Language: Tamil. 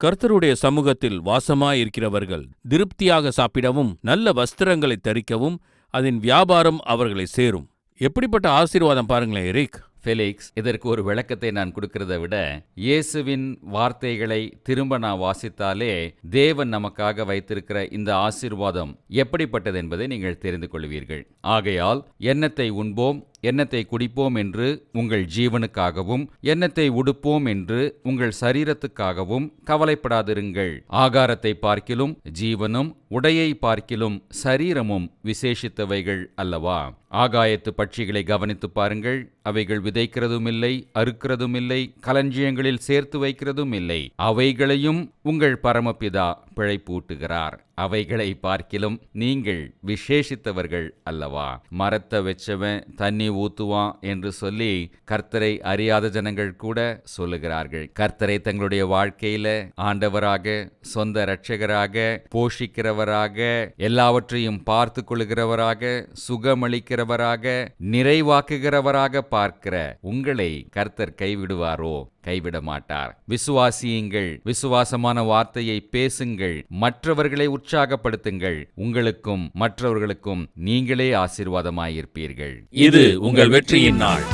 கர்த்தருடைய சமூகத்தில் வாசமாயிருக்கிறவர்கள் திருப்தியாக சாப்பிடவும் நல்ல வஸ்திரங்களை தரிக்கவும் அதன் வியாபாரம் அவர்களை சேரும். எப்படிப்பட்ட ஆசீர்வாதம் பாருங்களேன் எரிக். ஃபெலிக்ஸ், இதற்கு ஒரு விளக்கத்தை நான் கொடுக்கிறத விட இயேசுவின் வார்த்தைகளை திரும்ப நான் வாசித்தாலே தேவன் நமக்காக வைத்திருக்கிற இந்த ஆசீர்வாதம் எப்படிப்பட்டது என்பதை நீங்கள் தெரிந்து கொள்வீர்கள். ஆகையால் எண்ணத்தை உண்போம், எண்ணத்தை குடிப்போம் என்று உங்கள் ஜீவனுக்காகவும், எண்ணத்தை உடுப்போம் என்று உங்கள் சரீரத்துக்காகவும் கவலைப்படாதிருங்கள். ஆகாரத்தை பார்க்கிலும் ஜீவனும், உடையை பார்க்கிலும் சரீரமும் விசேஷித்தவைகள் அல்லவா? ஆகாயத்து பட்சிகளை கவனித்து பாருங்கள். அவைகள் விதைக்கிறதுமில்லை, அறுக்கிறதுமில்லை, களஞ்சியங்களில் சேர்த்து வைக்கிறதும் இல்லை. அவைகளையும் உங்கள் பரமபிதா பிழைப்பூட்டுகிறார். அவைகளை பார்க்கிலும் நீங்கள் விசேஷித்தவர்கள் அல்லவா? மரத்தை வச்சவன் தண்ணி ஊத்துவான் என்று சொல்லி கர்த்தரை அறியாத ஜனங்கள் கூட சொல்லுகிறார்கள். கர்த்தரை தங்களுடைய வாழ்க்கையில ஆண்டவராக, சொந்த இரட்சகராக, போஷிக்கிறவராக, எல்லாவற்றையும் பார்த்து கொள்கிறவராக, சுகமளிக்கிறவராக, நிறைவாக்குகிறவராக பார்க்கிற உங்களை கர்த்தர் கைவிடுவாரோ? கைவிட மாட்டார். விசுவாசியுங்கள், விசுவாசமான வார்த்தையை பேசுங்கள், மற்றவர்களை உற்சாகப்படுத்துங்கள். உங்களுக்கும் மற்றவர்களுக்கும் நீங்களே ஆசீர்வாதமாயிருப்பீர்கள். இது உங்கள் வெற்றியின் நாள்.